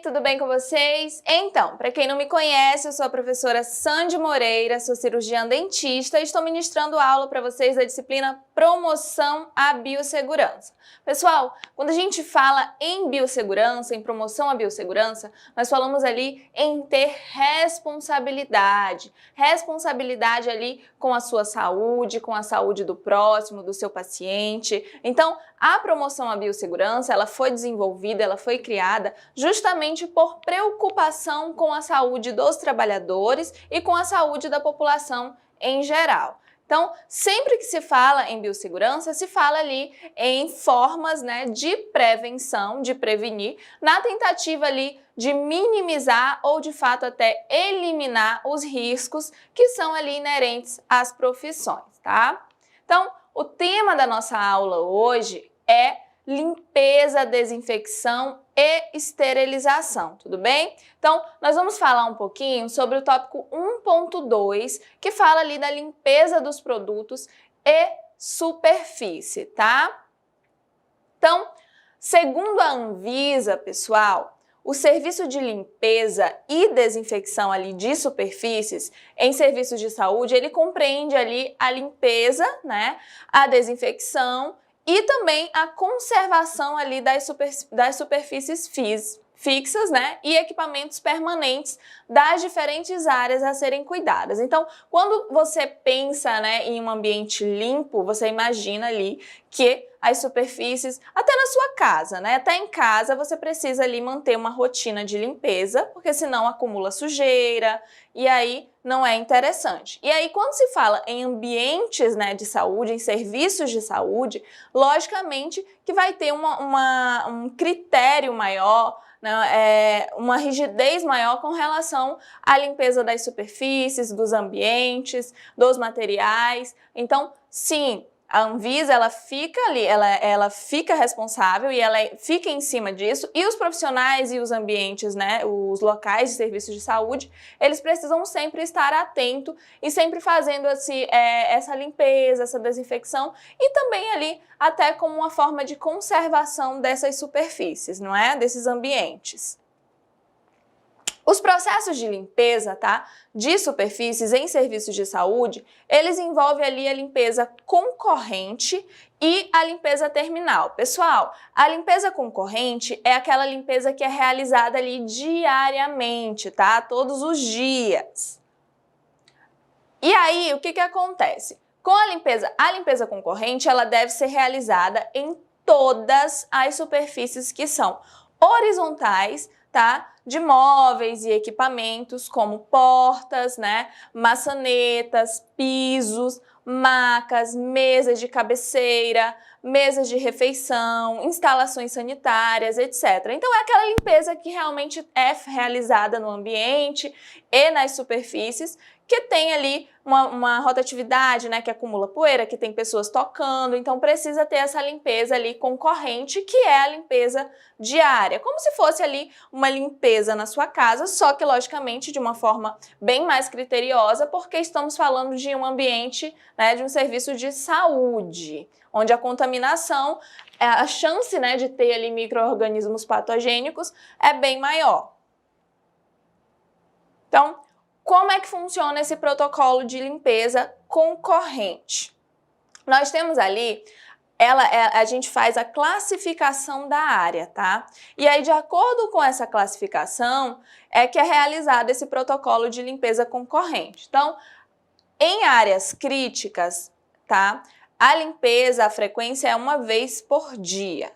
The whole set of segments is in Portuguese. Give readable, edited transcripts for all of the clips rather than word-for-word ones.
tudo bem com vocês? Então, para quem não me conhece, eu sou a professora Sandy Moreira, sou cirurgiã dentista e estou ministrando aula para vocês da disciplina Promoção à Biossegurança. Pessoal, quando a gente fala em biossegurança, em promoção à biossegurança, nós falamos ali em ter responsabilidade. Responsabilidade ali com a sua saúde, com a saúde do próximo, do seu paciente. Então, a promoção à biossegurança, ela foi desenvolvida, ela foi criada justamente por preocupação com a saúde dos trabalhadores e com a saúde da população em geral. Então, sempre que se fala em biossegurança, se fala ali em formas, de prevenção, de prevenir, na tentativa ali de minimizar ou de fato até eliminar os riscos que são ali inerentes às profissões, tá? Então, o tema da nossa aula hoje é limpeza, desinfecção e esterilização, tudo bem? Então, nós vamos falar um pouquinho sobre o tópico 1.2, que fala ali da limpeza dos produtos e superfície, tá? Então, segundo a Anvisa, pessoal, o serviço de limpeza e desinfecção ali de superfícies em serviços de saúde, ele compreende ali a limpeza, a desinfecção e também a conservação ali das superfícies fixas, e equipamentos permanentes das diferentes áreas a serem cuidadas. Então, quando você pensa, em um ambiente limpo, você imagina ali que as superfícies, até na sua casa, até em casa você precisa ali manter uma rotina de limpeza, porque senão acumula sujeira e aí não é interessante. E aí quando se fala em ambientes, de saúde, em serviços de saúde, logicamente que vai ter um critério maior, uma rigidez maior com relação à limpeza das superfícies, dos ambientes, dos materiais. Então, sim, a Anvisa, ela fica ali, ela fica responsável e ela fica em cima disso, e os profissionais e os ambientes, os locais de serviços de saúde, eles precisam sempre estar atentos e sempre fazendo essa limpeza, essa desinfecção, e também ali até como uma forma de conservação dessas superfícies, desses ambientes. Os processos de limpeza, de superfícies em serviços de saúde, eles envolvem ali a limpeza concorrente e a limpeza terminal. Pessoal, a limpeza concorrente é aquela limpeza que é realizada ali diariamente, todos os dias. E aí, o que acontece? Com a limpeza concorrente, ela deve ser realizada em todas as superfícies que são horizontais, de móveis e equipamentos como portas, maçanetas, pisos, macas, mesas de cabeceira, mesas de refeição, instalações sanitárias, etc. Então é aquela limpeza que realmente é realizada no ambiente e nas superfícies, que tem ali uma rotatividade, que acumula poeira, que tem pessoas tocando, então precisa ter essa limpeza ali concorrente, que é a limpeza diária, como se fosse ali uma limpeza na sua casa, só que logicamente de uma forma bem mais criteriosa, porque estamos falando de um ambiente, de um serviço de saúde, onde a contaminação, a chance, de ter ali micro-organismos patogênicos é bem maior. Então, como é que funciona esse protocolo de limpeza concorrente? Nós temos ali, a gente faz a classificação da área, E aí, de acordo com essa classificação, é que é realizado esse protocolo de limpeza concorrente. Então, em áreas críticas, a limpeza, a frequência é uma vez por dia,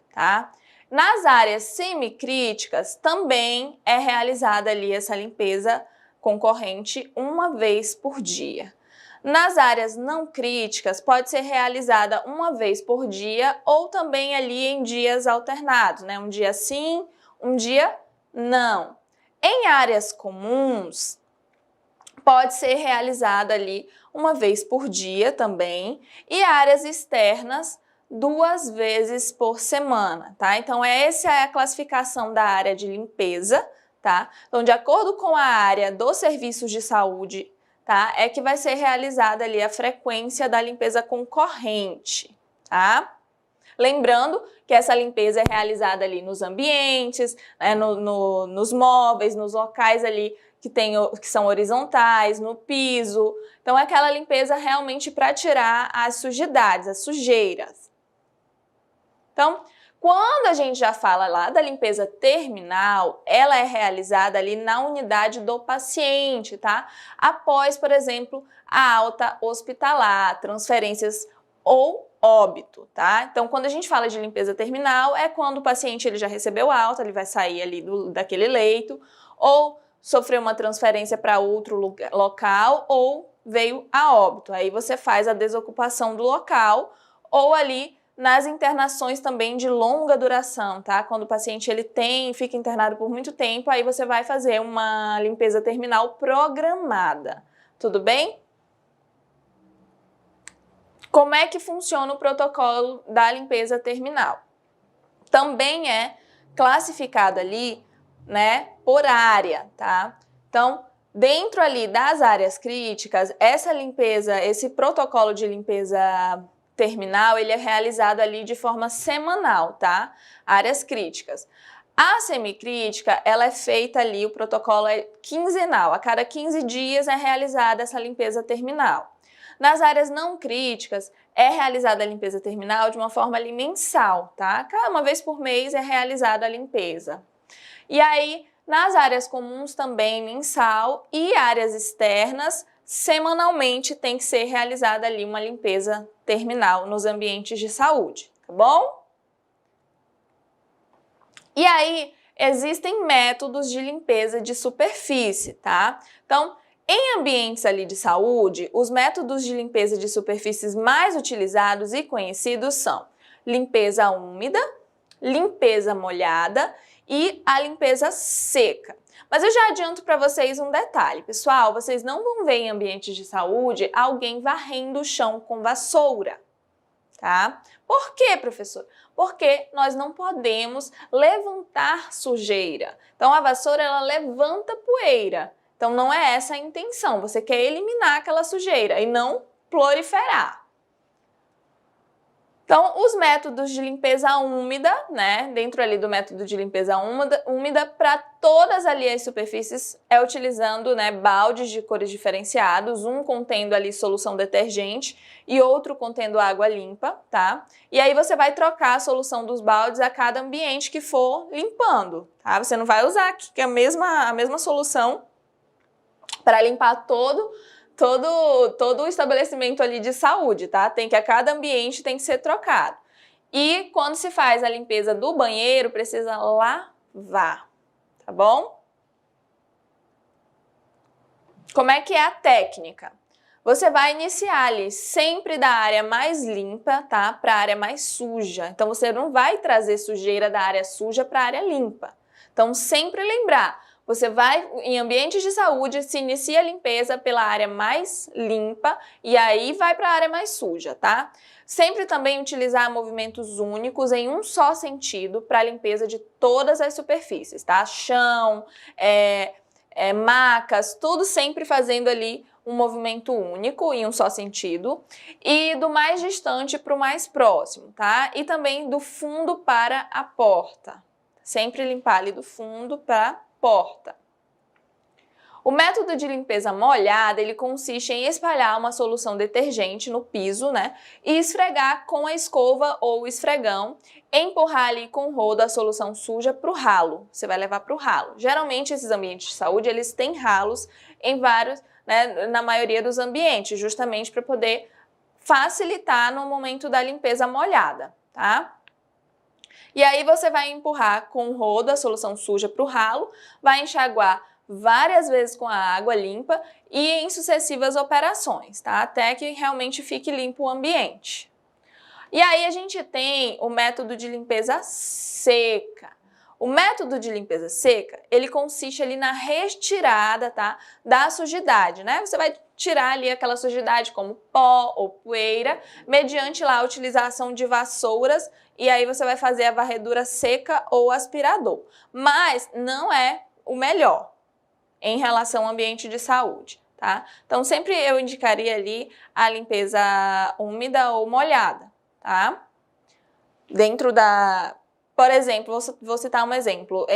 Nas áreas semicríticas, também é realizada ali essa limpeza concorrente uma vez por dia. Nas áreas não críticas, pode ser realizada uma vez por dia ou também ali em dias alternados, Um dia sim, um dia não. Em áreas comuns, pode ser realizada ali uma vez por dia também, e áreas externas 2 vezes por semana, Então essa é a classificação da área de limpeza, Então, de acordo com a área dos serviços de saúde, é que vai ser realizada ali a frequência da limpeza concorrente, Lembrando que essa limpeza é realizada ali nos ambientes, né, nos móveis, nos locais ali que são horizontais, no piso. Então, é aquela limpeza realmente para tirar as sujidades, as sujeiras. Então, quando a gente já fala lá da limpeza terminal, ela é realizada ali na unidade do paciente, tá? Após, por exemplo, a alta hospitalar, transferências ou óbito, tá? Então, quando a gente fala de limpeza terminal, é quando o paciente ele já recebeu alta, ele vai sair ali daquele leito, ou sofreu uma transferência para outro local, ou veio a óbito. Aí você faz a desocupação do local, ou ali nas internações também de longa duração, tá? Quando o paciente fica internado por muito tempo, aí você vai fazer uma limpeza terminal programada. Tudo bem? Como é que funciona o protocolo da limpeza terminal? Também é classificado ali, né, por área, tá? Então, dentro ali das áreas críticas, essa limpeza, esse protocolo de limpeza terminal, ele é realizado ali de forma semanal, tá? Áreas críticas. A semicrítica, ela é feita ali, o protocolo é quinzenal, a cada 15 dias é realizada essa limpeza terminal. Nas áreas não críticas, é realizada a limpeza terminal de uma forma ali mensal, tá? Uma vez por mês é realizada a limpeza. E aí, nas áreas comuns também mensal e áreas externas, semanalmente tem que ser realizada ali uma limpeza terminal nos ambientes de saúde, tá bom? E aí, existem métodos de limpeza de superfície, tá? Então, em ambientes ali de saúde, os métodos de limpeza de superfícies mais utilizados e conhecidos são limpeza úmida, limpeza molhada e a limpeza seca. Mas eu já adianto para vocês um detalhe, pessoal, vocês não vão ver em ambientes de saúde alguém varrendo o chão com vassoura, tá? Por quê, professor? Porque nós não podemos levantar sujeira. Então, a vassoura, ela levanta poeira. Então, não é essa a intenção. Você quer eliminar aquela sujeira e não proliferar. Então, os métodos de limpeza úmida, né, dentro ali do método de limpeza úmida para todas ali as superfícies é utilizando, né, baldes de cores diferenciados, um contendo ali solução detergente e outro contendo água limpa, tá? E aí você vai trocar a solução dos baldes a cada ambiente que for limpando, tá? Você não vai usar aqui a mesma solução para limpar todo o estabelecimento ali de saúde, tá? A cada ambiente tem que ser trocado. E quando se faz a limpeza do banheiro, precisa lavar, tá bom? Como é que é a técnica? Você vai iniciar ali sempre da área mais limpa, tá? Para a área mais suja. Então, você não vai trazer sujeira da área suja para a área limpa. Então, sempre lembrar, você vai, em ambientes de saúde, se inicia a limpeza pela área mais limpa e aí vai para a área mais suja, tá? Sempre também utilizar movimentos únicos em um só sentido para a limpeza de todas as superfícies, tá? Chão, macas, tudo sempre fazendo ali um movimento único em um só sentido e do mais distante para o mais próximo, tá? E também do fundo para a porta. Sempre limpar ali do fundo para a porta. O método de limpeza molhada, ele consiste em espalhar uma solução detergente no piso, né? E esfregar com a escova ou esfregão, empurrar ali com o rodo a solução suja para o ralo. Você vai levar para o ralo. Geralmente, esses ambientes de saúde, eles têm ralos em vários, né, na maioria dos ambientes, justamente para poder facilitar no momento da limpeza molhada, tá? E aí você vai empurrar com o rodo a solução suja para o ralo, vai enxaguar várias vezes com a água limpa e em sucessivas operações, tá? Até que realmente fique limpo o ambiente. E aí a gente tem o método de limpeza seca. O método de limpeza seca, ele consiste ali na retirada, tá, da sujidade, né? Você vai tirar ali aquela sujidade como pó ou poeira, mediante lá a utilização de vassouras, e aí você vai fazer a varredura seca ou aspirador. Mas não é o melhor em relação ao ambiente de saúde, tá? Então, sempre eu indicaria ali a limpeza úmida ou molhada, tá? dentro da... Por exemplo, vou citar um exemplo.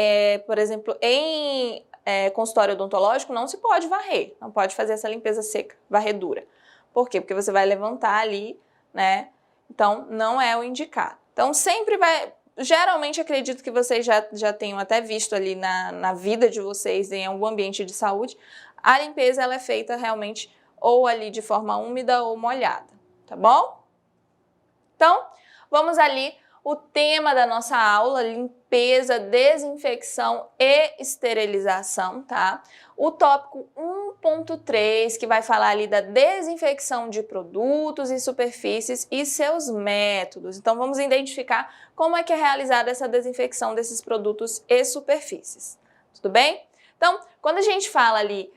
Por exemplo, em consultório odontológico não se pode varrer, não pode fazer essa limpeza seca, varredura. Por quê? Porque você vai levantar ali, né? Então, não é o indicado. Então, sempre vai... Geralmente, acredito que vocês já tenham até visto ali na vida de vocês, em algum ambiente de saúde, a limpeza ela é feita realmente ou ali de forma úmida ou molhada, tá bom? Então, vamos ali, o tema da nossa aula, limpeza, desinfecção e esterilização, tá? O tópico 1.3, que vai falar ali da desinfecção de produtos e superfícies e seus métodos. Então, vamos identificar como é que é realizada essa desinfecção desses produtos e superfícies. Tudo bem? Então, quando a gente fala ali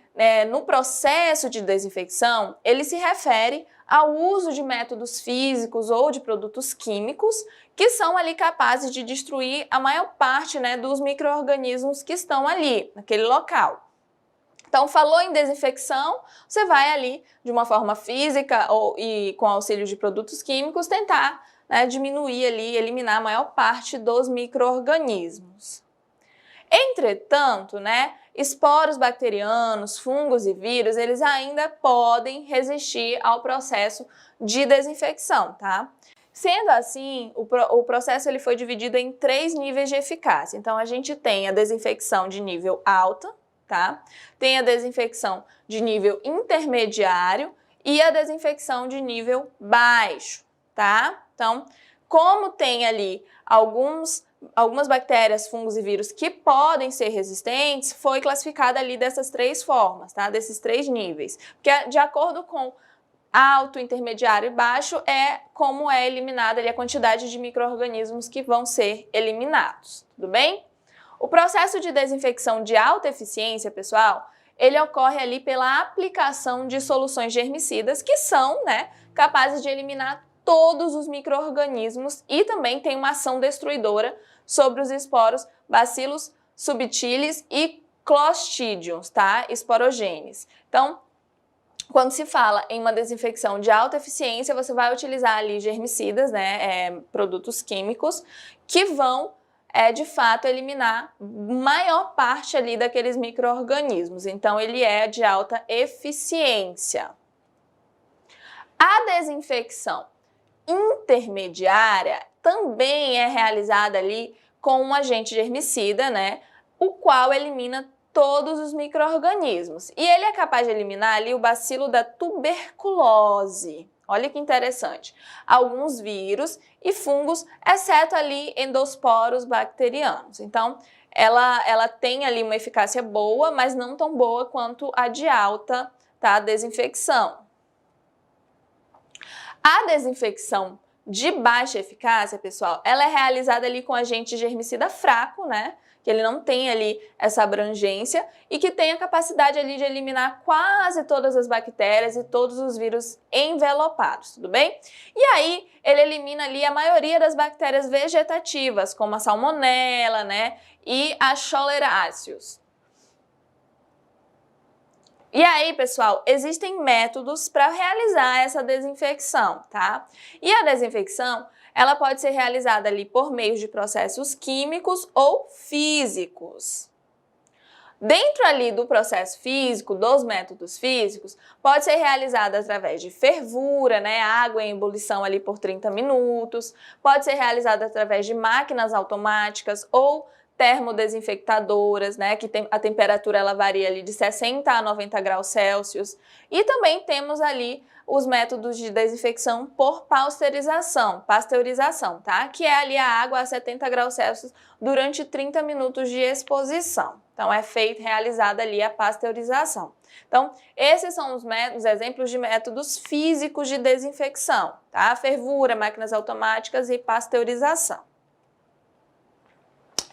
no processo de desinfecção, ele se refere ao uso de métodos físicos ou de produtos químicos que são ali capazes de destruir a maior parte, dos micro-organismos que estão ali, naquele local. Então, falou em desinfecção, você vai ali, de uma forma física e com auxílio de produtos químicos, tentar diminuir ali, eliminar a maior parte dos micro-organismos. Entretanto, esporos bacterianos, fungos e vírus, eles ainda podem resistir ao processo de desinfecção, tá? Sendo assim, o processo ele foi dividido em 3 níveis de eficácia. Então, a gente tem a desinfecção de nível alta, tá? Tem a desinfecção de nível intermediário e a desinfecção de nível baixo, tá? Então, como tem ali algumas bactérias, fungos e vírus que podem ser resistentes, foi classificada ali dessas 3 formas, tá? Desses 3 níveis. Porque de acordo com alto, intermediário e baixo é como é eliminada ali a quantidade de micro-organismos que vão ser eliminados, tudo bem? O processo de desinfecção de alta eficiência, pessoal, ele ocorre ali pela aplicação de soluções germicidas que são, capazes de eliminar todos os micro-organismos e também tem uma ação destruidora sobre os esporos Bacillus subtilis e Clostridium, tá? Esporogenes. Então, quando se fala em uma desinfecção de alta eficiência, você vai utilizar ali germicidas, produtos químicos, que vão, de fato, eliminar maior parte ali daqueles micro-organismos. Então, ele é de alta eficiência. A desinfecção intermediária também é realizada ali com um agente germicida, o qual elimina todos os micro-organismos. E ele é capaz de eliminar ali o bacilo da tuberculose. Olha que interessante. Alguns vírus e fungos, exceto ali endosporos bacterianos. Então, ela tem ali uma eficácia boa, mas não tão boa quanto a de alta, desinfecção. A desinfecção de baixa eficácia, pessoal, ela é realizada ali com agente germicida fraco, que ele não tem ali essa abrangência e que tem a capacidade ali de eliminar quase todas as bactérias e todos os vírus envelopados, tudo bem? E aí, ele elimina ali a maioria das bactérias vegetativas, como a salmonela, e a Schorleráceos. E aí, pessoal, existem métodos para realizar essa desinfecção, tá? E a desinfecção, ela pode ser realizada ali por meio de processos químicos ou físicos. Dentro ali do processo físico, dos métodos físicos, pode ser realizada através de fervura, água em ebulição ali por 30 minutos, pode ser realizada através de máquinas automáticas ou termodesinfectadoras, que a temperatura ela varia ali de 60 a 90 graus Celsius. E também temos ali os métodos de desinfecção por pasteurização, tá? Que é ali a água a 70 graus Celsius durante 30 minutos de exposição. Então, realizada ali a pasteurização. Então, esses são os exemplos de métodos físicos de desinfecção, tá? Fervura, máquinas automáticas e pasteurização.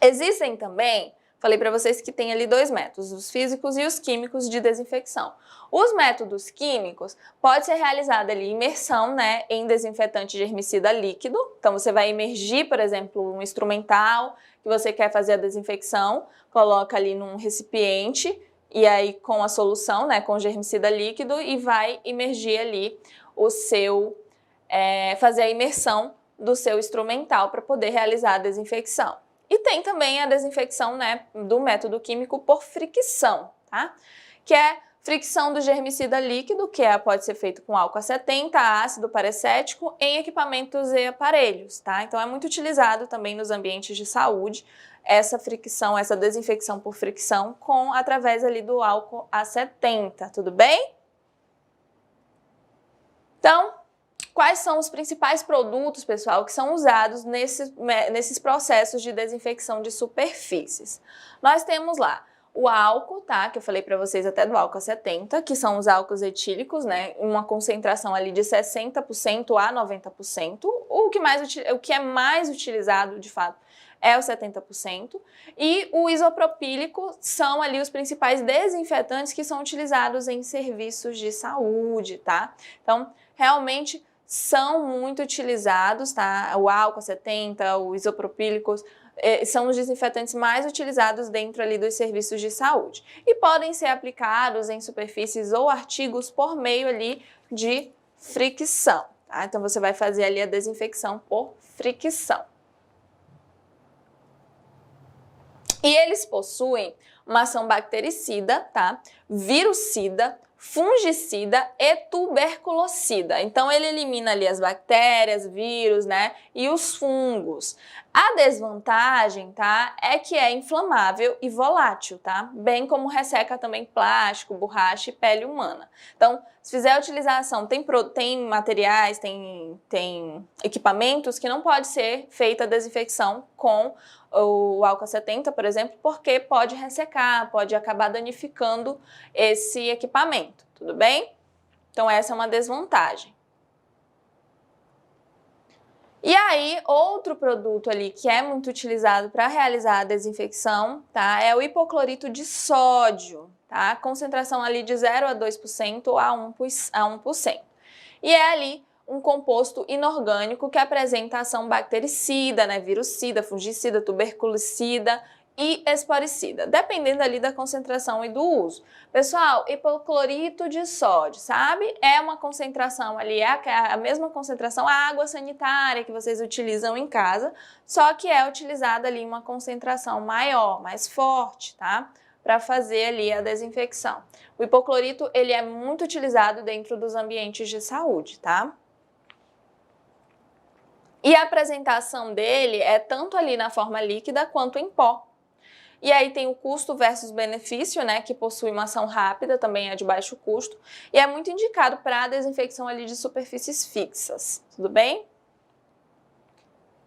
Existem também, falei para vocês que tem ali 2 métodos, os físicos e os químicos de desinfecção. Os métodos químicos pode ser realizada ali imersão, em desinfetante germicida líquido. Então você vai imergir, por exemplo, um instrumental que você quer fazer a desinfecção, coloca ali num recipiente e aí com a solução, com germicida líquido e vai imergir ali fazer a imersão do seu instrumental para poder realizar a desinfecção. E tem também a desinfecção, né, do método químico por fricção, tá? Que é fricção do germicida líquido, que pode ser feito com álcool a 70, ácido paracético, em equipamentos e aparelhos, tá? Então é muito utilizado também nos ambientes de saúde essa fricção, essa desinfecção por fricção através ali do álcool a 70, tudo bem? Então, quais são os principais produtos, pessoal, que são usados nesses processos de desinfecção de superfícies? Nós temos lá o álcool, tá? Que eu falei para vocês até do álcool a 70, que são os álcools etílicos, né? Uma concentração ali de 60% a 90%. O que é mais utilizado, de fato, é o 70%. E o isopropílico são ali os principais desinfetantes que são utilizados em serviços de saúde, tá? Então, realmente são muito utilizados, tá? O álcool a 70, o isopropílicos, são os desinfetantes mais utilizados dentro ali dos serviços de saúde e podem ser aplicados em superfícies ou artigos por meio ali de fricção, tá? Então você vai fazer ali a desinfecção por fricção. E eles possuem uma ação bactericida, tá? Virucida, fungicida e tuberculocida. Então ele elimina ali as bactérias, vírus, né, e os fungos. A desvantagem, tá, é que é inflamável e volátil, tá? Bem como resseca também plástico, borracha e pele humana. Então, se fizer a utilização, tem materiais, tem equipamentos que não pode ser feita a desinfecção com o álcool 70, por exemplo, porque pode ressecar, pode acabar danificando esse equipamento, tudo bem? Então essa é uma desvantagem. E aí, outro produto ali que é muito utilizado para realizar a desinfecção, tá? É o hipoclorito de sódio, tá? Concentração ali de 0 a 2% a 1%. E é ali um composto inorgânico que apresenta ação bactericida, né, virucida, fungicida, tuberculicida e esporicida, dependendo ali da concentração e do uso. Pessoal, hipoclorito de sódio, sabe? É uma concentração ali, é a mesma concentração, a água sanitária que vocês utilizam em casa, só que é utilizada ali uma concentração maior, mais forte, tá? Para fazer ali a desinfecção. O hipoclorito, ele é muito utilizado dentro dos ambientes de saúde, tá? E a apresentação dele é tanto ali na forma líquida quanto em pó. E aí tem o custo versus benefício, né, que possui uma ação rápida, também é de baixo custo, e é muito indicado para a desinfecção ali de superfícies fixas, tudo bem?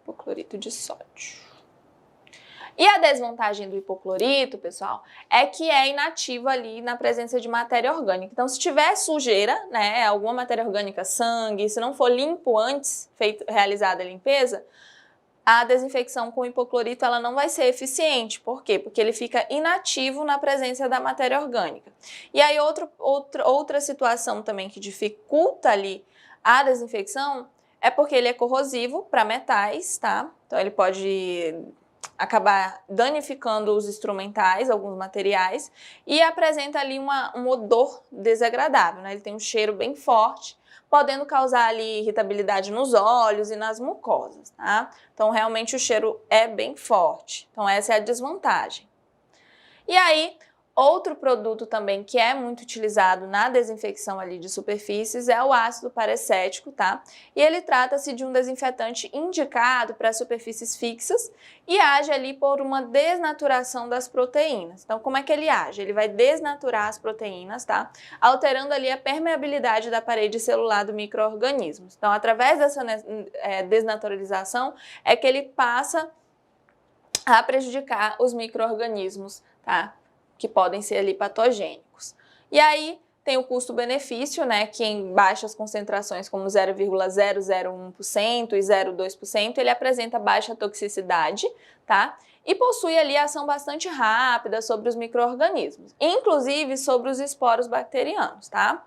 Hipoclorito de sódio. E a desvantagem do hipoclorito, pessoal, é que é inativo ali na presença de matéria orgânica. Então, se tiver sujeira, né, alguma matéria orgânica, sangue, se não for limpo antes, realizada a limpeza, a desinfecção com hipoclorito ela não vai ser eficiente. Por quê? Porque ele fica inativo na presença da matéria orgânica. E aí outra situação também que dificulta ali a desinfecção é porque ele é corrosivo para metais, tá? Então ele pode acabar danificando os instrumentais, alguns materiais, e apresenta ali um odor desagradável, né? Ele tem um cheiro bem forte, podendo causar ali irritabilidade nos olhos e nas mucosas, tá? Então, realmente o cheiro é bem forte. Então, essa é a desvantagem. E aí, outro produto também que é muito utilizado na desinfecção ali de superfícies é o ácido paracético, tá? E ele trata-se de um desinfetante indicado para superfícies fixas e age ali por uma desnaturação das proteínas. Então, como é que ele age? Ele vai desnaturar as proteínas, tá? Alterando ali a permeabilidade da parede celular do micro-organismo. Então, através dessa desnaturalização é que ele passa a prejudicar os micro-organismos, tá? Que podem ser ali patogênicos. E aí tem o custo-benefício, né, que em baixas concentrações como 0,001% e 0,2%, ele apresenta baixa toxicidade, tá? E possui ali ação bastante rápida sobre os micro-organismos, inclusive sobre os esporos bacterianos, tá?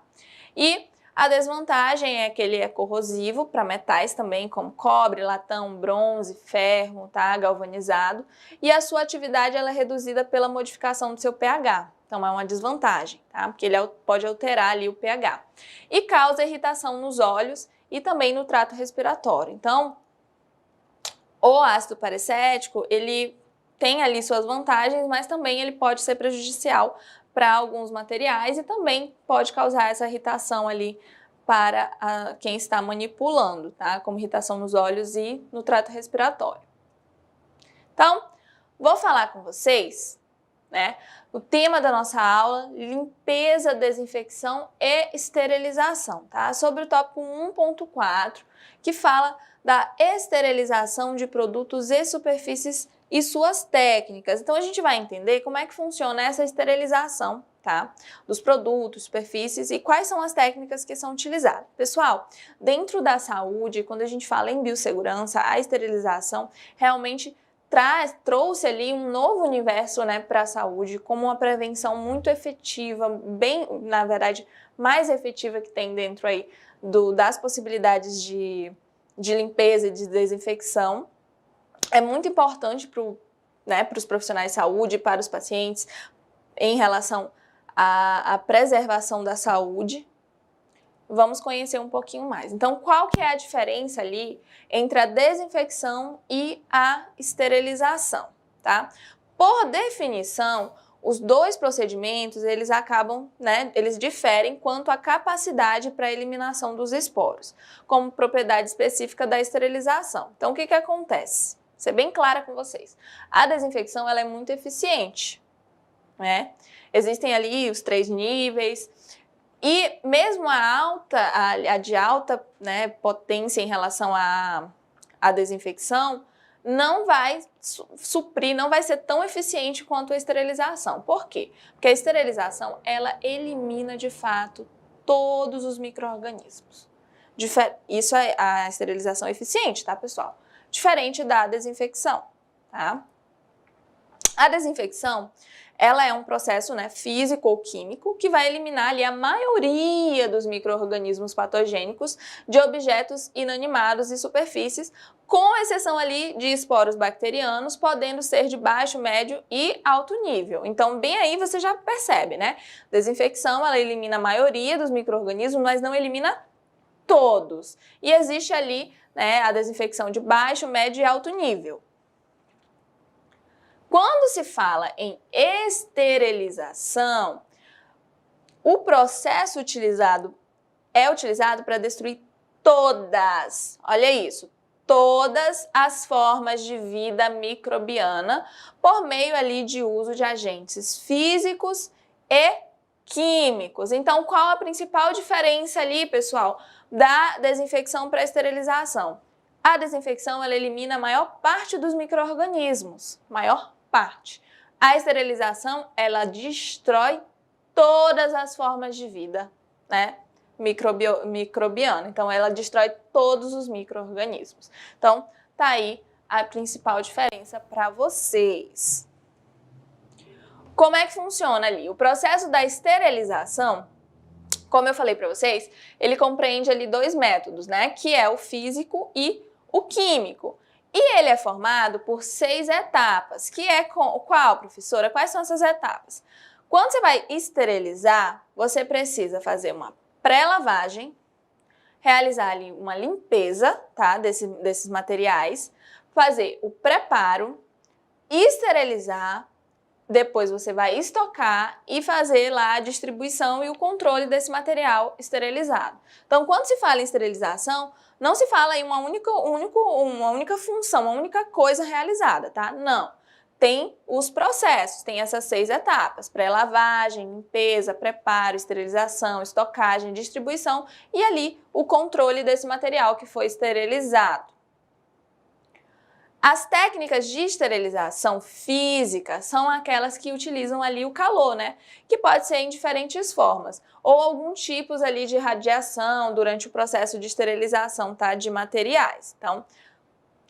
E a desvantagem é que ele é corrosivo para metais também, como cobre, latão, bronze, ferro, tá? Galvanizado. E a sua atividade ela é reduzida pela modificação do seu pH. Então é uma desvantagem, tá? Porque ele pode alterar ali o pH. E causa irritação nos olhos e também no trato respiratório. Então, O ácido paracético, ele tem ali suas vantagens, mas também ele pode ser prejudicial para alguns materiais e também pode causar essa irritação ali para quem está manipulando, tá? Como irritação nos olhos e no trato respiratório. Então, vou falar com vocês, né? O tema da nossa aula, limpeza, desinfecção e esterilização, tá? Sobre o tópico 1.4, que fala da esterilização de produtos e superfícies e suas técnicas. Então, a gente vai entender como é que funciona essa esterilização, tá? Dos produtos, superfícies e quais são as técnicas que são utilizadas. Pessoal, dentro da saúde, quando a gente fala em biossegurança, a esterilização realmente trouxe ali um novo universo, né, para a saúde, como uma prevenção muito efetiva, bem, na verdade, mais efetiva que tem dentro aí das possibilidades de limpeza e de desinfecção. É muito importante para os profissionais de saúde, para os pacientes, em relação à preservação da saúde. Vamos conhecer um pouquinho mais. Então, qual que é a diferença ali entre a desinfecção e a esterilização, tá? Por definição, os dois procedimentos, eles acabam, né, eles diferem quanto à capacidade para a eliminação dos esporos, como propriedade específica da esterilização. Então, o que acontece? Vou ser bem clara com vocês. A desinfecção, ela é muito eficiente, né? Existem ali os 3 níveis. E mesmo a de alta, né, potência em relação à desinfecção, não vai suprir, não vai ser tão eficiente quanto a esterilização. Por quê? Porque a esterilização, ela elimina de fato todos os micro-organismos. Isso é a esterilização eficiente, tá, pessoal? Diferente da desinfecção, tá? A desinfecção, ela é um processo, né, físico ou químico que vai eliminar ali a maioria dos micro-organismos patogênicos de objetos inanimados e superfícies, com exceção ali de esporos bacterianos, podendo ser de baixo, médio e alto nível. Então, bem aí você já percebe, né? Desinfecção, ela elimina a maioria dos micro-organismos, mas não elimina todos. E existe ali, né, a desinfecção de baixo, médio e alto nível. Quando se fala em esterilização, o processo é utilizado para destruir todas, olha isso, todas as formas de vida microbiana por meio ali de uso de agentes físicos e químicos. Então, qual a principal diferença ali, pessoal, da desinfecção para a esterilização? A desinfecção, ela elimina a maior parte dos micro-organismos, maior parte. A esterilização, ela destrói todas as formas de vida, né, microbiana. Então, ela destrói todos os micro-organismos. Então, tá aí a principal diferença para vocês. Como é que funciona ali? O processo da esterilização, como eu falei para vocês, ele compreende ali 2 métodos, né, que é o físico e o químico. E ele é formado por 6 etapas, que é qual, professora? Quais são essas etapas? Quando você vai esterilizar, você precisa fazer uma pré-lavagem, realizar ali uma limpeza, tá, desses materiais, fazer o preparo, esterilizar, depois você vai estocar e fazer lá a distribuição e o controle desse material esterilizado. Então, quando se fala em esterilização, não se fala em uma única função, uma única coisa realizada, tá? Não. Tem os processos, tem essas 6 etapas: pré-lavagem, limpeza, preparo, esterilização, estocagem, distribuição e ali o controle desse material que foi esterilizado. As técnicas de esterilização física são aquelas que utilizam ali o calor, né? Que pode ser em diferentes formas, ou algum tipos ali de radiação durante o processo de esterilização, tá? De materiais. Então,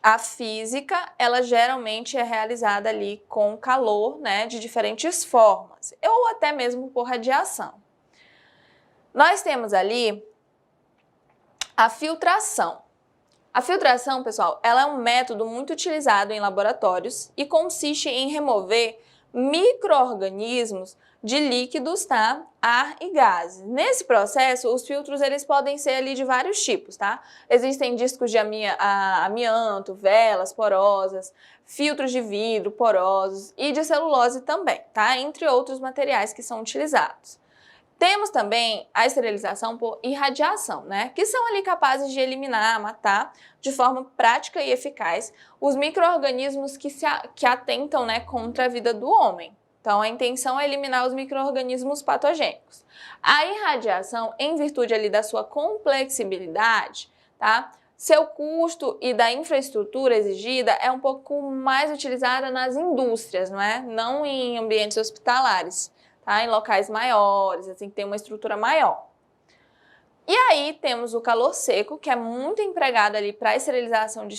a física, ela geralmente é realizada ali com calor, né? De diferentes formas, ou até mesmo por radiação. Nós temos ali a filtração. A filtração, pessoal, ela é um método muito utilizado em laboratórios e consiste em remover micro-organismos de líquidos, tá? Ar e gases. Nesse processo, os filtros eles podem ser ali de vários tipos, tá? Existem discos de amianto, velas porosas, filtros de vidro porosos e de celulose também, tá? Entre outros materiais que são utilizados. Temos também a esterilização por irradiação, né? Que são ali capazes de eliminar, matar de forma prática e eficaz os micro-organismos que atentam, né, contra a vida do homem. Então, a intenção é eliminar os micro-organismos patogênicos. A irradiação, em virtude ali da sua complexibilidade, tá? Seu custo e da infraestrutura exigida é um pouco mais utilizada nas indústrias, não é? Não em ambientes hospitalares. Tá? Em locais maiores, assim, que tem uma estrutura maior. E aí temos o calor seco, que é muito empregado ali para a esterilização de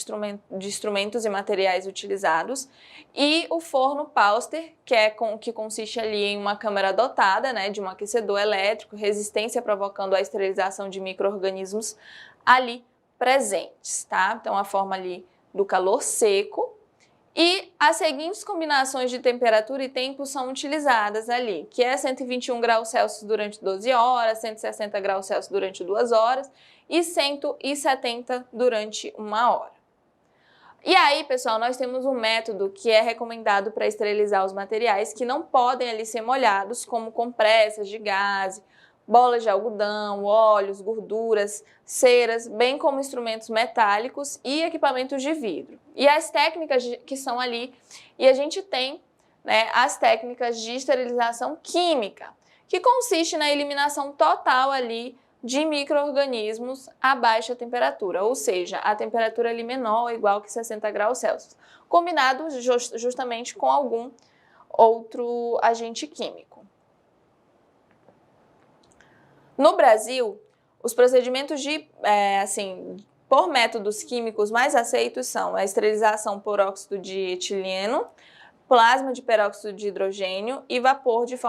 instrumentos e materiais utilizados, e o forno Pauster, que consiste ali em uma câmara dotada, né, de um aquecedor elétrico, resistência provocando a esterilização de micro-organismos ali presentes, tá? Então a forma ali do calor seco. E as seguintes combinações de temperatura e tempo são utilizadas ali, que é 121 graus Celsius durante 12 horas, 160 graus Celsius durante 2 horas e 170 durante 1 hora. E aí, pessoal, nós temos um método que é recomendado para esterilizar os materiais que não podem ali ser molhados, como compressas de gaze, bolas de algodão, óleos, gorduras, ceras, bem como instrumentos metálicos e equipamentos de vidro. E as técnicas que são ali, e a gente tem, né, as técnicas de esterilização química, que consiste na eliminação total ali de micro-organismos a baixa temperatura, ou seja, a temperatura ali menor ou igual que 60 graus Celsius, combinado justamente com algum outro agente químico. No Brasil, os procedimentos por métodos químicos mais aceitos são a esterilização por óxido de etileno, plasma de peróxido de hidrogênio e vapor de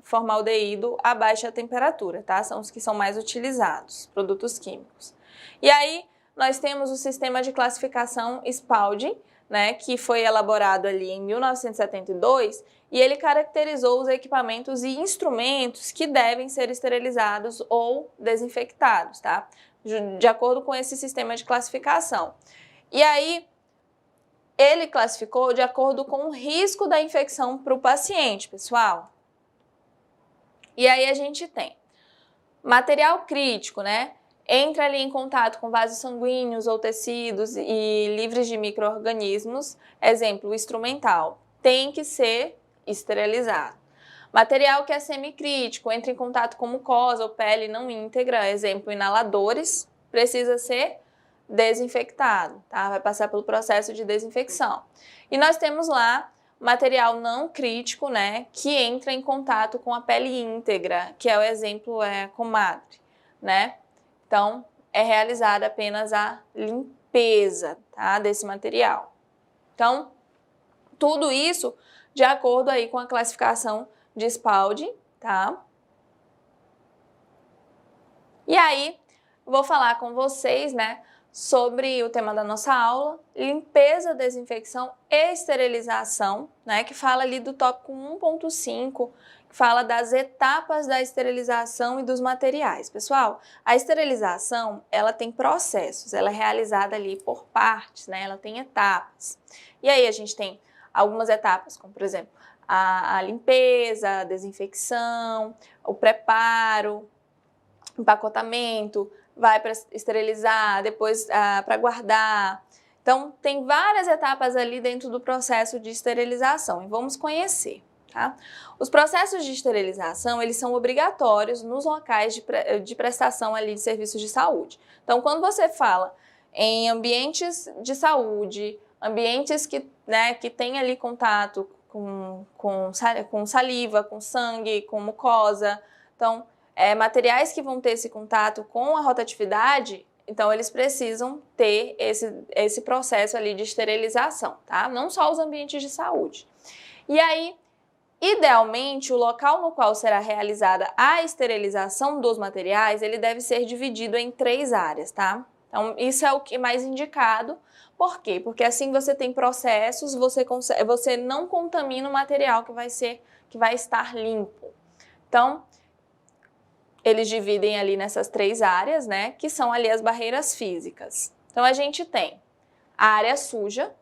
formaldeído a baixa temperatura, tá? São os que são mais utilizados, produtos químicos. E aí, nós temos o sistema de classificação Spalding, né, que foi elaborado ali em 1972, e ele caracterizou os equipamentos e instrumentos que devem ser esterilizados ou desinfectados, tá? De acordo com esse sistema de classificação. E aí, ele classificou de acordo com o risco da infecção para o paciente, pessoal. E aí a gente tem material crítico, né? Entra ali em contato com vasos sanguíneos ou tecidos e livres de micro-organismos, exemplo, o instrumental, tem que ser esterilizado. Material que é semicrítico, entra em contato com mucosa ou pele não íntegra, exemplo, inaladores, precisa ser desinfectado, tá? Vai passar pelo processo de desinfecção. E nós temos lá material não crítico, né, que entra em contato com a pele íntegra, que é o exemplo comadre, né? Então, é realizada apenas a limpeza, tá, desse material. Então, tudo isso de acordo aí com a classificação de Spalding, tá? E aí, vou falar com vocês, né, sobre o tema da nossa aula, limpeza, desinfecção e esterilização, né, que fala ali do tópico 1.5, que fala das etapas da esterilização e dos materiais. Pessoal, a esterilização, ela tem processos, ela é realizada ali por partes, né, ela tem etapas. E aí a gente tem algumas etapas, como por exemplo, a limpeza, a desinfecção, o preparo, empacotamento, vai para esterilizar, depois para guardar. Então, tem várias etapas ali dentro do processo de esterilização e vamos conhecer, tá? Os processos de esterilização, eles são obrigatórios nos locais de prestação ali de serviços de saúde. Então, quando você fala em ambientes de saúde, ambientes que tem ali contato com saliva, com sangue, com mucosa, então, materiais que vão ter esse contato com a rotatividade, então eles precisam ter esse processo ali de esterilização, tá? Não só os ambientes de saúde. E aí, idealmente, o local no qual será realizada a esterilização dos materiais, ele deve ser dividido em 3 áreas, tá? Então, isso é o que é mais indicado. Por quê? Porque assim você tem processos, você não contamina o material que vai estar limpo. Então, eles dividem ali nessas 3 áreas, né, que são ali as barreiras físicas. Então, a gente tem a área suja.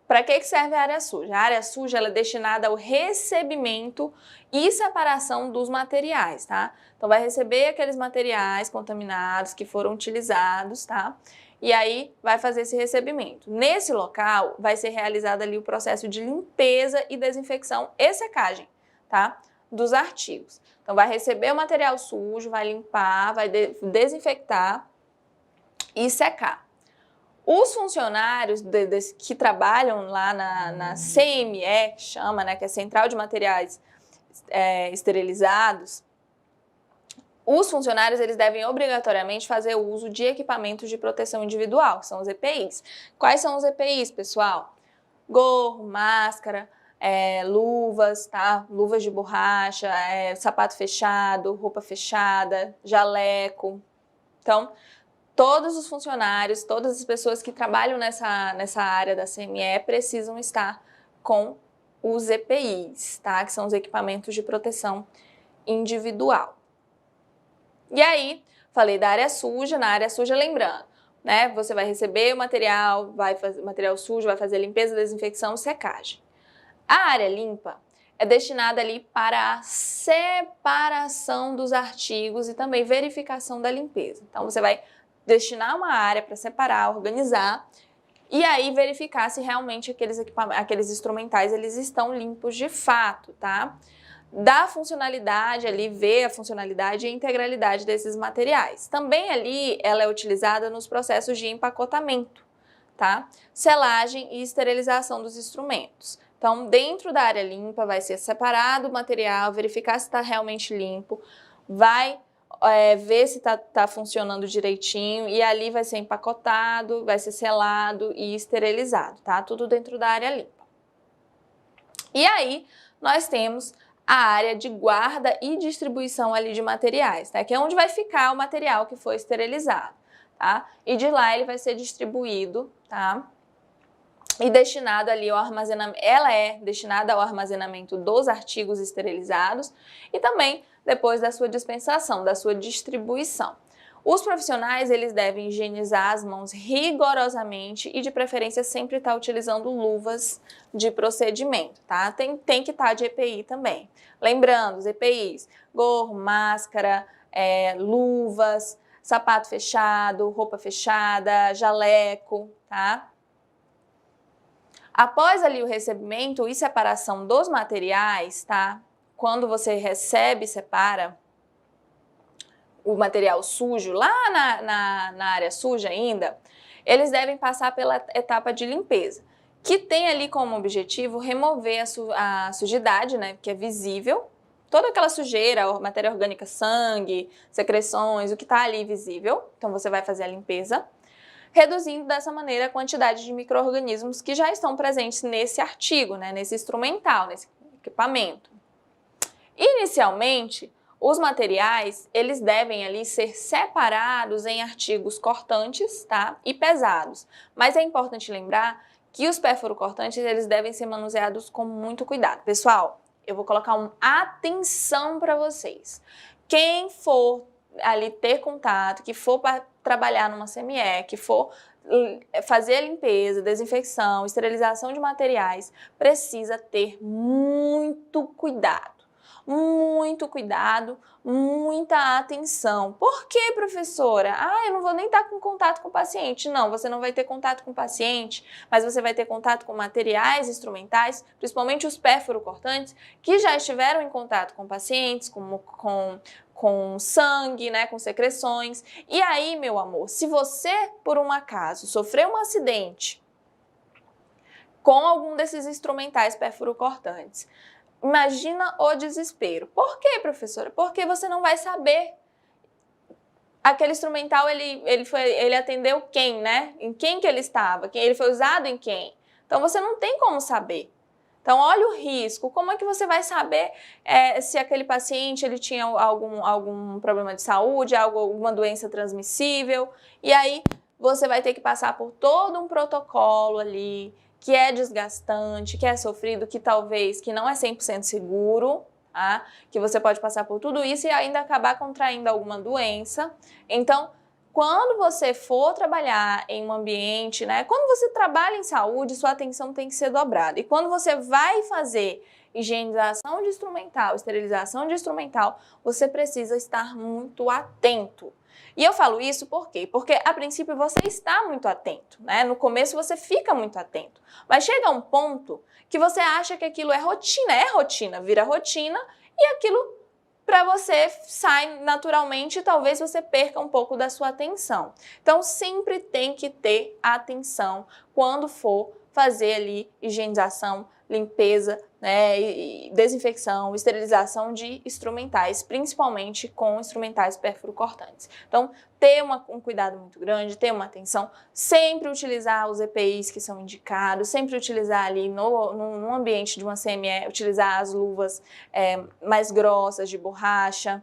Para que serve a área suja? A área suja ela é destinada ao recebimento e separação dos materiais, tá? Então, vai receber aqueles materiais contaminados que foram utilizados, tá? E aí, vai fazer esse recebimento. Nesse local, vai ser realizado ali o processo de limpeza e desinfecção e secagem, tá? Dos artigos. Então, vai receber o material sujo, vai limpar, vai desinfectar e secar. Os funcionários que trabalham lá na CME, que chama, né, que é Central de Materiais Esterilizados, os funcionários eles devem obrigatoriamente fazer uso de equipamentos de proteção individual, que são os EPIs. Quais são os EPIs, pessoal? Gorro, máscara, luvas, tá? Luvas de borracha, sapato fechado, roupa fechada, jaleco. Então, todos os funcionários, todas as pessoas que trabalham nessa área da CME precisam estar com os EPIs, tá? Que são os equipamentos de proteção individual. E aí, falei da área suja. Na área suja, lembrando, né? Você vai receber o material, material sujo, vai fazer limpeza, desinfecção e secagem. A área limpa é destinada ali para a separação dos artigos e também verificação da limpeza. Então, você vai destinar uma área para separar, organizar e aí verificar se realmente aqueles instrumentais eles estão limpos de fato, tá? Da funcionalidade ali, ver a funcionalidade e a integralidade desses materiais. Também ali ela é utilizada nos processos de empacotamento, tá? Selagem e esterilização dos instrumentos. Então, dentro da área limpa vai ser separado o material, verificar se está realmente limpo, vai ver se está funcionando direitinho e ali vai ser empacotado, vai ser selado e esterilizado, tá? Tudo dentro da área limpa. E aí, nós temos a área de guarda e distribuição ali de materiais, tá? Que é onde vai ficar o material que foi esterilizado, tá? E de lá ele vai ser distribuído, tá? E destinado ali ao armazenamento, ela é destinada ao armazenamento dos artigos esterilizados e também depois da sua dispensação, da sua distribuição. Os profissionais, eles devem higienizar as mãos rigorosamente e de preferência sempre estar utilizando luvas de procedimento, tá? Tem que estar de EPI também. Lembrando, os EPIs, gorro, máscara, luvas, sapato fechado, roupa fechada, jaleco, tá? Após ali o recebimento e separação dos materiais, tá? Quando você recebe e separa o material sujo, lá na área suja ainda, eles devem passar pela etapa de limpeza, que tem ali como objetivo remover a sujidade, né, que é visível, toda aquela sujeira, matéria orgânica, sangue, secreções, o que está ali visível. Então você vai fazer a limpeza, reduzindo dessa maneira a quantidade de micro-organismos que já estão presentes nesse artigo, né, nesse instrumental, nesse equipamento. Inicialmente, os materiais, eles devem ali ser separados em artigos cortantes, tá, e pesados. Mas é importante lembrar que os perfuro-cortantes, eles devem ser manuseados com muito cuidado. Pessoal, eu vou colocar uma atenção para vocês. Quem for ali ter contato, que for para trabalhar numa CME, que for fazer a limpeza, desinfecção, esterilização de materiais, precisa ter muito cuidado. Muito cuidado, muita atenção. Por que, professora? Eu não vou nem estar com contato com o paciente. Não, você não vai ter contato com o paciente, mas você vai ter contato com materiais instrumentais, principalmente os perfuro-cortantes, que já estiveram em contato com pacientes, com sangue, né, com secreções. E aí, meu amor, se você, por um acaso, sofreu um acidente com algum desses instrumentais perfuro-cortantes, imagina o desespero. Por quê, professora? Porque você não vai saber. Aquele instrumental, ele atendeu quem, né? Em quem que ele estava? Ele foi usado em quem? Então, você não tem como saber. Então, olha o risco. Como é que você vai saber se aquele paciente ele tinha algum problema de saúde, alguma doença transmissível? E aí, você vai ter que passar por todo um protocolo ali, que é desgastante, que é sofrido, que talvez que não é 100% seguro, tá? Que você pode passar por tudo isso e ainda acabar contraindo alguma doença. Então, quando você for trabalhar em um ambiente, né? Quando você trabalha em saúde, sua atenção tem que ser dobrada. E quando você vai fazer higienização de instrumental, esterilização de instrumental, você precisa estar muito atento. E eu falo isso por quê? Porque a princípio você está muito atento, né? No começo você fica muito atento, mas chega um ponto que você acha que aquilo é rotina, vira rotina e aquilo para você sai naturalmente e talvez você perca um pouco da sua atenção. Então sempre tem que ter atenção quando for fazer ali higienização, limpeza, né, e desinfecção, esterilização de instrumentais, principalmente com instrumentais perfuro-cortantes. Então, ter um cuidado muito grande, ter uma atenção, sempre utilizar os EPIs que são indicados, sempre utilizar ali no ambiente de uma CME, utilizar as luvas mais grossas de borracha,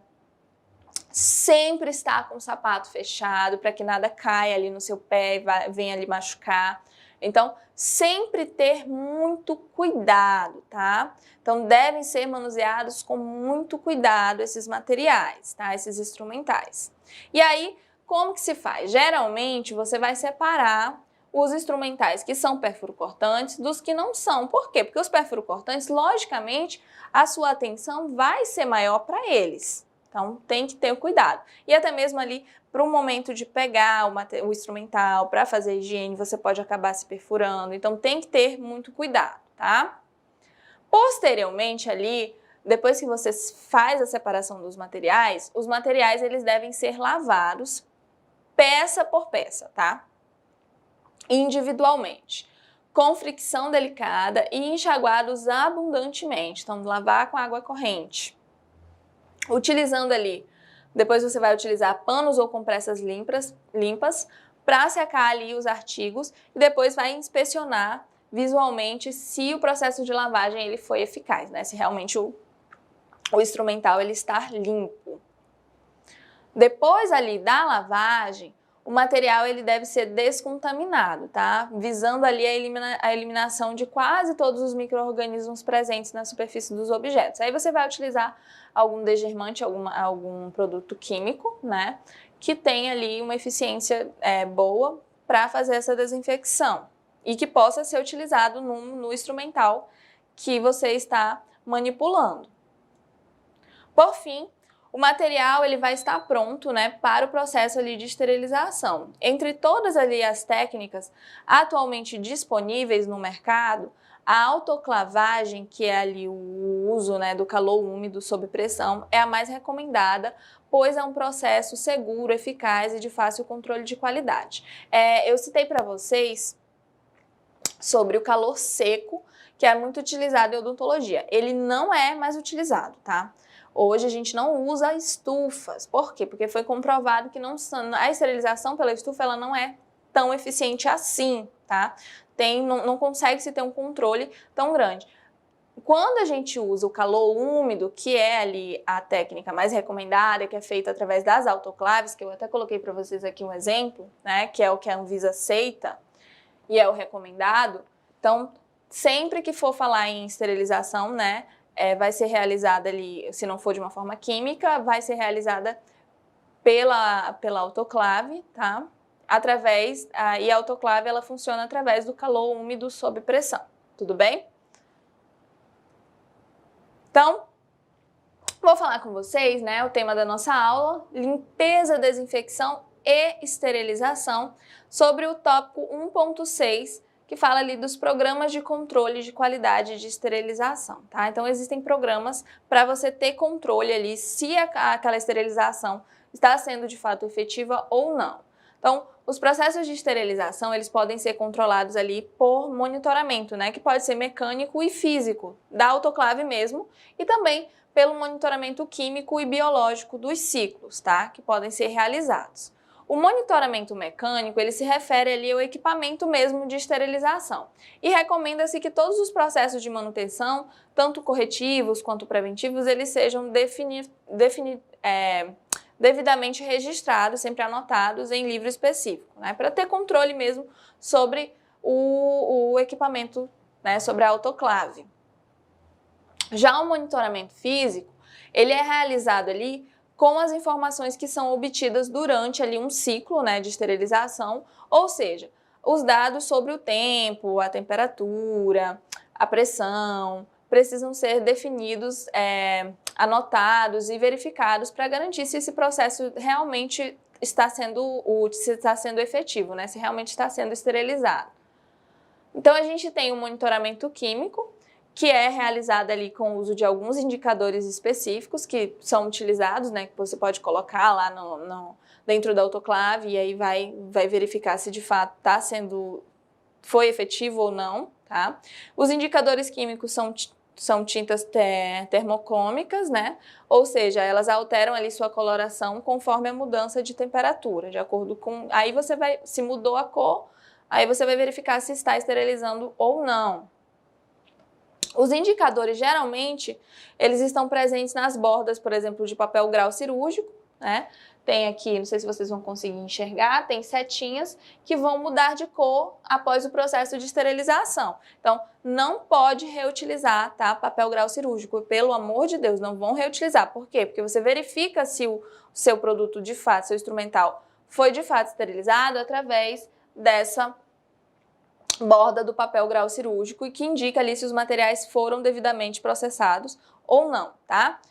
sempre estar com o sapato fechado para que nada caia ali no seu pé e venha ali machucar. Então, sempre ter muito cuidado, tá? Então, devem ser manuseados com muito cuidado esses materiais, tá? Esses instrumentais. E aí, como que se faz? Geralmente, você vai separar os instrumentais que são perfuro-cortantes dos que não são. Por quê? Porque os perfuro-cortantes, logicamente, a sua atenção vai ser maior para eles. Então, tem que ter cuidado. E até mesmo ali, para o momento de pegar o instrumental para fazer higiene, você pode acabar se perfurando. Então, tem que ter muito cuidado, tá? Posteriormente ali, depois que você faz a separação dos materiais, os materiais eles devem ser lavados peça por peça, tá? Individualmente, com fricção delicada e enxaguados abundantemente. Então, lavar com água corrente. Utilizando ali, depois você vai utilizar panos ou compressas limpas para secar ali os artigos e depois vai inspecionar visualmente se o processo de lavagem ele foi eficaz, né? Se realmente o instrumental ele está limpo. Depois ali da lavagem, o material ele deve ser descontaminado, tá? Visando ali a eliminação de quase todos os micro-organismos presentes na superfície dos objetos. Aí você vai utilizar algum degermante, algum produto químico, né? Que tem ali uma eficiência boa para fazer essa desinfecção e que possa ser utilizado no instrumental que você está manipulando. Por fim, o material ele vai estar pronto, né, para o processo ali de esterilização. Entre todas ali as técnicas atualmente disponíveis no mercado, a autoclavagem, que é ali o uso, né, do calor úmido sob pressão, é a mais recomendada, pois é um processo seguro, eficaz e de fácil controle de qualidade. Eu citei para vocês sobre o calor seco, que é muito utilizado em odontologia. Ele não é mais utilizado, tá? Hoje a gente não usa estufas. Por quê? Porque foi comprovado que a esterilização pela estufa ela não é tão eficiente assim, tá? Não consegue se ter um controle tão grande. Quando a gente usa o calor úmido, que é ali a técnica mais recomendada, que é feita através das autoclaves, que eu até coloquei para vocês aqui um exemplo, né? Que é o que a Anvisa aceita e é o recomendado. Então, sempre que for falar em esterilização, né? Vai ser realizada ali, se não for de uma forma química, vai ser realizada pela autoclave, tá? E a autoclave ela funciona através do calor úmido sob pressão, tudo bem? Então, vou falar com vocês, né, o tema da nossa aula, limpeza, desinfecção e esterilização, sobre o tópico 1.6, que fala ali dos programas de controle de qualidade de esterilização, tá? Então, existem programas para você ter controle ali se aquela esterilização está sendo de fato efetiva ou não. Então, os processos de esterilização, eles podem ser controlados ali por monitoramento, né? Que pode ser mecânico e físico, da autoclave mesmo, e também pelo monitoramento químico e biológico dos ciclos, tá? Que podem ser realizados. O monitoramento mecânico, ele se refere ali ao equipamento mesmo de esterilização e recomenda-se que todos os processos de manutenção, tanto corretivos quanto preventivos, eles sejam devidamente registrados, sempre anotados em livro específico, né, para ter controle mesmo sobre o equipamento, né, sobre a autoclave. Já o monitoramento físico, ele é realizado ali com as informações que são obtidas durante ali um ciclo, né, de esterilização, ou seja, os dados sobre o tempo, a temperatura, a pressão, precisam ser definidos, anotados e verificados para garantir se esse processo realmente está sendo efetivo, né, se realmente está sendo esterilizado. Então, a gente tem o monitoramento químico, que é realizado ali com o uso de alguns indicadores específicos que são utilizados, né, que você pode colocar lá dentro da autoclave e aí vai verificar se de fato foi efetivo ou não, tá? Os indicadores químicos são tintas termocômicas, né? Ou seja, elas alteram ali sua coloração conforme a mudança de temperatura, de acordo com... Aí se mudou a cor, aí você vai verificar se está esterilizando ou não. Os indicadores, geralmente, eles estão presentes nas bordas, por exemplo, de papel grau cirúrgico, né? Tem aqui, não sei se vocês vão conseguir enxergar, tem setinhas que vão mudar de cor após o processo de esterilização. Então, não pode reutilizar, tá? Papel grau cirúrgico, pelo amor de Deus, não vão reutilizar. Por quê? Porque você verifica se o seu produto de fato, seu instrumental, foi de fato esterilizado através dessa borda do papel grau cirúrgico e que indica ali se os materiais foram devidamente processados ou não, tá?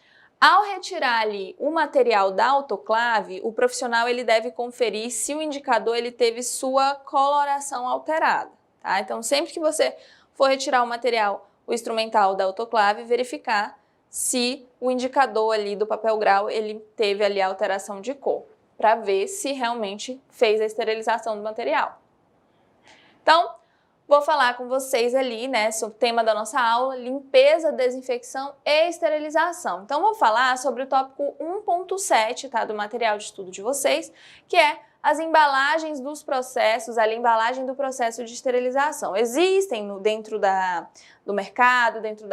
Ao retirar ali o material da autoclave, o profissional ele deve conferir se o indicador ele teve sua coloração alterada, tá? Então, sempre que você for retirar o material, o instrumental da autoclave, verificar se o indicador ali do papel grau ele teve ali a alteração de cor, para ver se realmente fez a esterilização do material. Então, vou falar com vocês ali, né, sobre o tema da nossa aula, limpeza, desinfecção e esterilização. Então, vou falar sobre o tópico 1.7, tá, do material de estudo de vocês, que é as embalagens dos processos, a embalagem do processo de esterilização. Existem dentro do mercado, dentro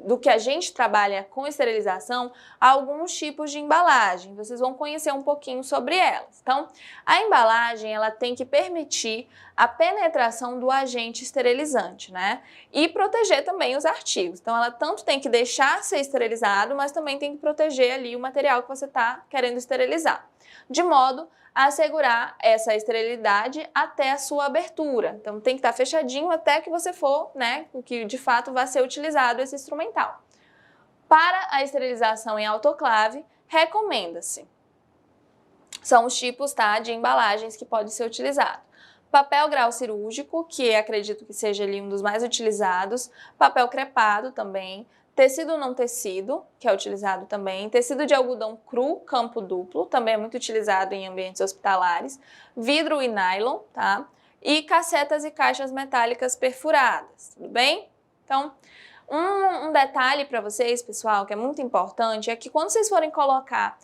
do que a gente trabalha com esterilização, alguns tipos de embalagem. Vocês vão conhecer um pouquinho sobre elas. Então, a embalagem ela tem que permitir a penetração do agente esterilizante, né? E proteger também os artigos. Então, ela tanto tem que deixar ser esterilizado, mas também tem que proteger ali o material que você está querendo esterilizar, de modo a assegurar essa esterilidade até a sua abertura. Então, tem que estar fechadinho até que você for, né, que de fato vai ser utilizado esse instrumental. Para a esterilização em autoclave, recomenda-se. São os tipos, tá, de embalagens que podem ser utilizados. Papel grau cirúrgico, que acredito que seja ali um dos mais utilizados. Papel crepado também. Tecido não tecido, que é utilizado também. Tecido de algodão cru, campo duplo, também é muito utilizado em ambientes hospitalares. Vidro e nylon, tá? E cassetas e caixas metálicas perfuradas, tudo bem? Então, um detalhe para vocês, pessoal, que é muito importante, é que quando vocês forem colocar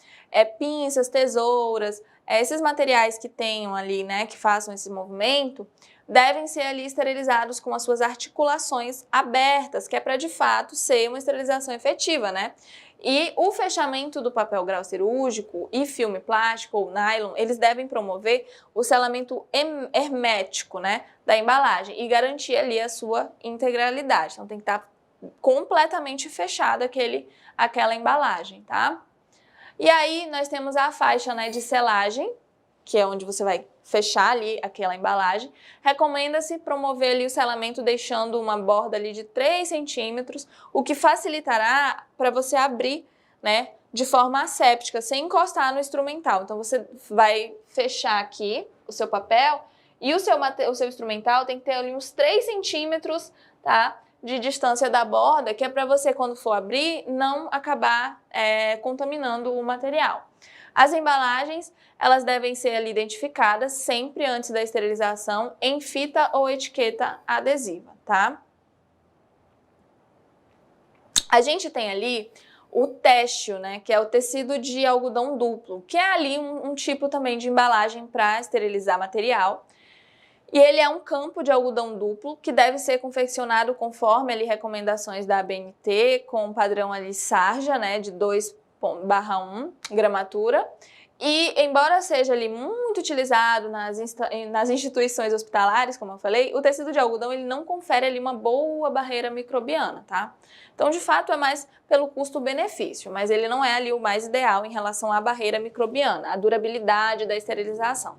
pinças, tesouras, esses materiais que tenham ali, né, que façam esse movimento, devem ser ali esterilizados com as suas articulações abertas, que é para de fato ser uma esterilização efetiva, né? E o fechamento do papel grau cirúrgico e filme plástico ou nylon, eles devem promover o selamento hermético, né, da embalagem e garantir ali a sua integralidade. Então tem que estar completamente fechado aquela embalagem, tá? E aí nós temos a faixa, né, de selagem, que é onde você vai fechar ali aquela embalagem. Recomenda-se promover ali o selamento deixando uma borda ali de 3 centímetros, o que facilitará para você abrir, né, de forma asséptica, sem encostar no instrumental. Então você vai fechar aqui o seu papel e o seu instrumental tem que ter ali uns 3 centímetros, tá, de distância da borda, que é para você, quando for abrir, não acabar contaminando o material. As embalagens, elas devem ser ali identificadas sempre antes da esterilização em fita ou etiqueta adesiva, tá? A gente tem ali o têxtil, né, que é o tecido de algodão duplo, que é ali um tipo também de embalagem para esterilizar material. E ele é um campo de algodão duplo que deve ser confeccionado conforme ali recomendações da ABNT, com o padrão ali sarja, né, de 2/1 gramatura, E, embora seja ali muito utilizado nas instituições hospitalares, como eu falei, o tecido de algodão ele não confere ali uma boa barreira microbiana, tá? Então, de fato, é mais pelo custo-benefício, mas ele não é ali o mais ideal em relação à barreira microbiana, a durabilidade da esterilização.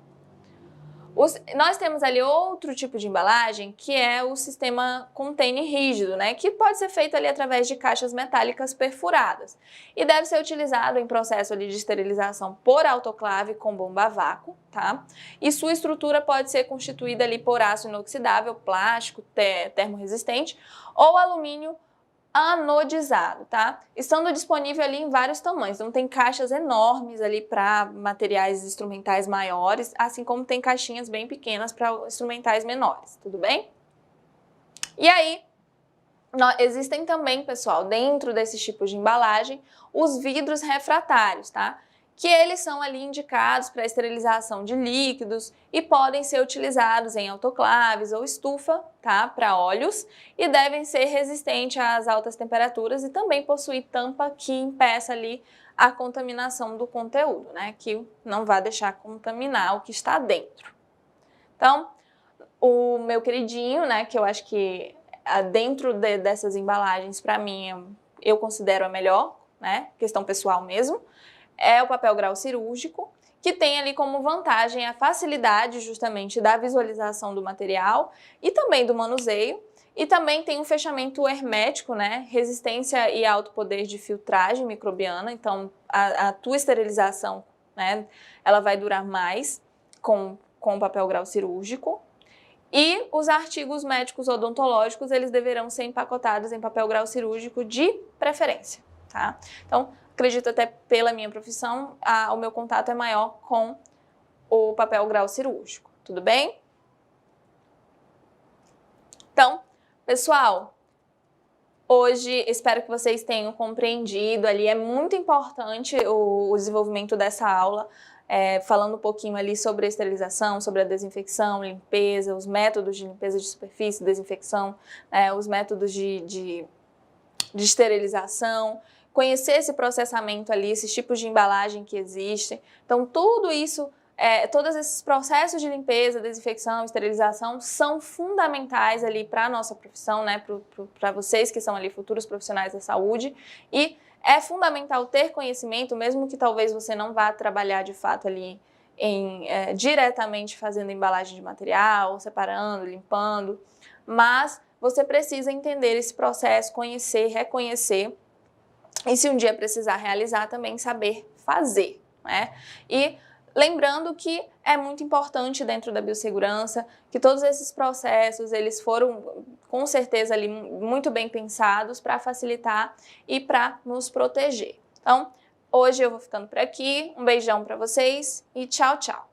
Nós temos ali outro tipo de embalagem, que é o sistema container rígido, né? Que pode ser feito ali através de caixas metálicas perfuradas e deve ser utilizado em processo ali de esterilização por autoclave com bomba a vácuo, tá? E sua estrutura pode ser constituída ali por aço inoxidável, plástico, termorresistente ou alumínio anodizado, tá? Estando disponível ali em vários tamanhos. Então tem caixas enormes ali para materiais instrumentais maiores, assim como tem caixinhas bem pequenas para instrumentais menores, tudo bem? E aí, existem também, pessoal, dentro desses tipos de embalagem, os vidros refratários, tá? Que eles são ali indicados para esterilização de líquidos e podem ser utilizados em autoclaves ou estufa, tá, para óleos e devem ser resistentes às altas temperaturas e também possuir tampa que impeça ali a contaminação do conteúdo, né, que não vai deixar contaminar o que está dentro. Então, o meu queridinho, né, que eu acho que dentro dessas embalagens, para mim, eu considero a melhor, né, questão pessoal mesmo, é o papel grau cirúrgico, que tem ali como vantagem a facilidade justamente da visualização do material e também do manuseio, e também tem um fechamento hermético, né, resistência e alto poder de filtragem microbiana, então a tua esterilização, né, ela vai durar mais com o papel grau cirúrgico. E os artigos médicos odontológicos, eles deverão ser empacotados em papel grau cirúrgico de preferência, tá? Então, acredito até pela minha profissão, o meu contato é maior com o papel grau cirúrgico, tudo bem? Então, pessoal, hoje espero que vocês tenham compreendido ali, é muito importante o desenvolvimento dessa aula, falando um pouquinho ali sobre a esterilização, sobre a desinfecção, limpeza, os métodos de limpeza de superfície, desinfecção, os métodos de esterilização, conhecer esse processamento ali, esses tipos de embalagem que existem. Então, tudo isso, todos esses processos de limpeza, desinfecção, esterilização são fundamentais ali para a nossa profissão, né, para vocês que são ali futuros profissionais da saúde, e é fundamental ter conhecimento, mesmo que talvez você não vá trabalhar de fato ali diretamente fazendo embalagem de material, separando, limpando, mas você precisa entender esse processo, conhecer, reconhecer, e se um dia precisar realizar, também saber fazer, né? E lembrando que é muito importante dentro da biossegurança que todos esses processos, eles foram com certeza ali muito bem pensados para facilitar e para nos proteger. Então, hoje eu vou ficando por aqui, um beijão para vocês e tchau, tchau!